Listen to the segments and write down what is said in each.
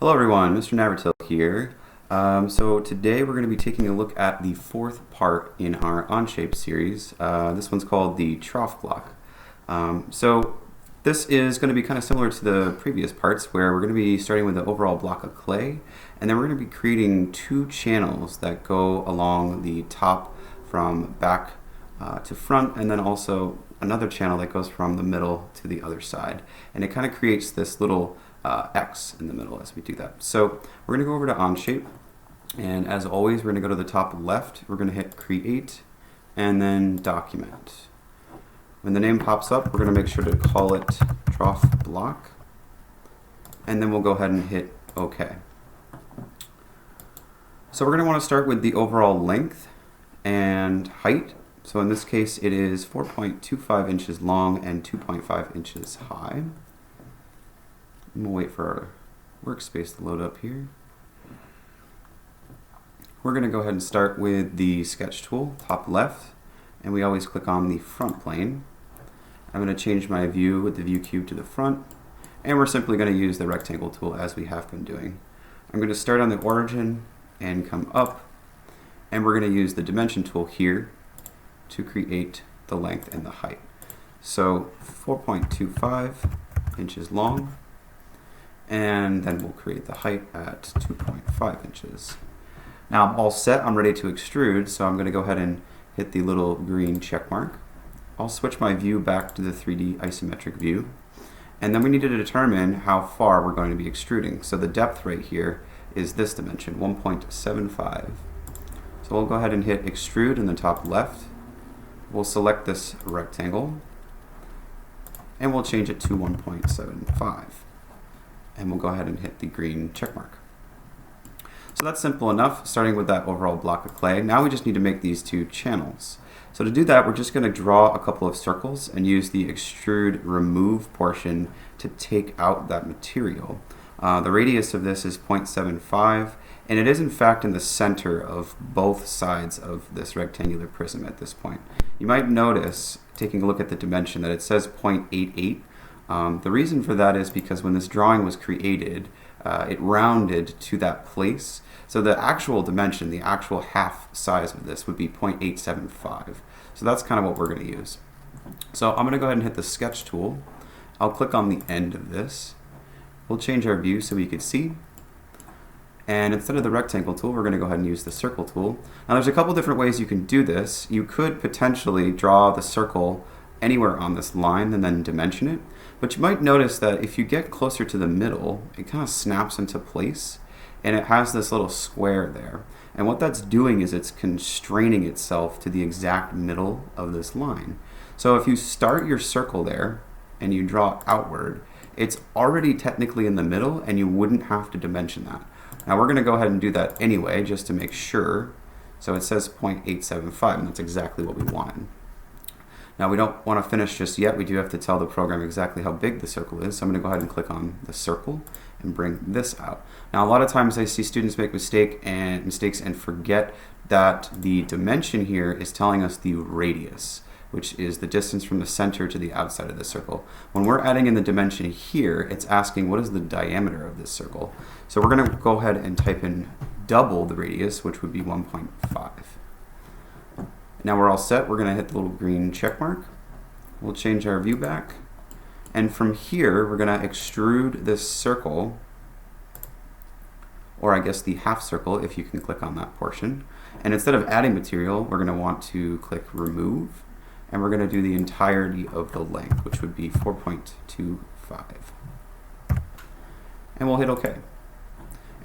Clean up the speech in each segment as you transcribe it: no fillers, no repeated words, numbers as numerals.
Hello everyone, Mr. Navratil here. So today we're going to be taking a look at the fourth part in our Onshape series. This one's called the Trough Block. So this is going to be kind of similar to the previous parts where we're going to be starting with the overall block of clay, and then we're going to be creating two channels that go along the top from back to front, and then also another channel that goes from the middle to the other side. And it kind of creates this little X in the middle as we do that. So we're going to go over to Onshape, and as always we're going to go to the top left, we're going to hit Create and then Document. When the name pops up, we're going to make sure to call it Trough Block, and then we'll go ahead and hit OK. So we're going to want to start with the overall length and height. So in this case it is 4.25 inches long and 2.5 inches high. And we'll wait for our workspace to load up here. We're going to go ahead and start with the sketch tool, top left, and we always click on the front plane. I'm going to change my view with the view cube to the front, and we're simply going to use the rectangle tool as we have been doing. I'm going to start on the origin and come up, and we're going to use the dimension tool here to create the length and the height. So 4.25 inches long, and then we'll create the height at 2.5 inches. Now I'm all set, I'm ready to extrude, so I'm going to go ahead and hit the little green check mark. I'll switch my view back to the 3D isometric view, and then we need to determine how far we're going to be extruding. So the depth right here is this dimension, 1.75. So we'll go ahead and hit extrude in the top left. We'll select this rectangle, and we'll change it to 1.75. And we'll go ahead and hit the green check mark. So that's simple enough, starting with that overall block of clay. Now we just need to make these two channels. So to do that, we're just going to draw a couple of circles and use the extrude remove portion to take out that material. The radius of this is 0.75, and it is in fact in the center of both sides of this rectangular prism at this point. You might notice, taking a look at the dimension, that it says 0.88. The reason for that is because when this drawing was created, it rounded to that place. So the actual dimension, the actual half size of this would be 0.875. So that's kind of what we're going to use. So I'm going to go ahead and hit the sketch tool. I'll click on the end of this. We'll change our view so we can see. And instead of the rectangle tool, we're going to go ahead and use the circle tool. Now there's a couple different ways you can do this. You could potentially draw the circle anywhere on this line and then dimension it. But you might notice that if you get closer to the middle, it kind of snaps into place, and it has this little square there. And what that's doing is it's constraining itself to the exact middle of this line. So if you start your circle there and you draw outward, it's already technically in the middle, and you wouldn't have to dimension that. Now we're going to go ahead and do that anyway, just to make sure. So it says 0.875, and that's exactly what we wanted. Now we don't want to finish just yet. We do have to tell the program exactly how big the circle is. So I'm going to go ahead and click on the circle and bring this out. Now a lot of times I see students make mistakes and forget that the dimension here is telling us the radius, which is the distance from the center to the outside of the circle. When we're adding in the dimension here, it's asking what is the diameter of this circle. So we're going to go ahead and type in double the radius, which would be 1.5. Now we're all set. We're going to hit the little green check mark. We'll change our view back. And from here, we're going to extrude this circle, or I guess the half circle if you can click on that portion. And instead of adding material, we're going to want to click remove. And we're going to do the entirety of the length, which would be 4.25. And we'll hit OK.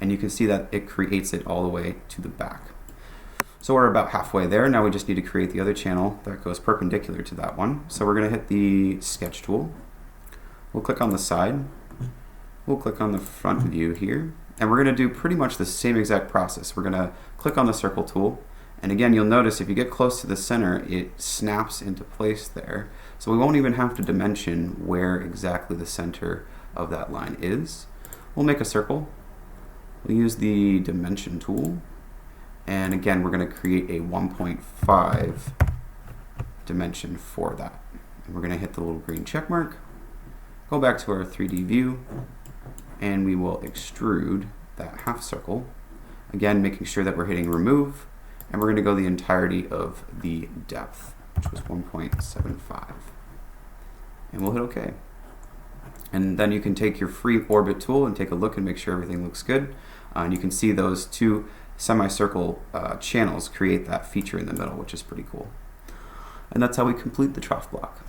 And you can see that it creates it all the way to the back. So we're about halfway there. Now we just need to create the other channel that goes perpendicular to that one. So we're going to hit the sketch tool. We'll click on the side. We'll click on the front view here. And we're going to do pretty much the same exact process. We're going to click on the circle tool. And again, you'll notice if you get close to the center, it snaps into place there. So we won't even have to dimension where exactly the center of that line is. We'll make a circle. We'll use the dimension tool. And again, we're going to create a 1.5 dimension for that. And we're going to hit the little green check mark, go back to our 3D view, and we will extrude that half circle. Again, making sure that we're hitting remove, and we're going to go the entirety of the depth, which was 1.75. And we'll hit OK. And then you can take your free orbit tool and take a look and make sure everything looks good. And you can see those two semicircle channels create that feature in the middle, which is pretty cool. And that's how we complete the trough block.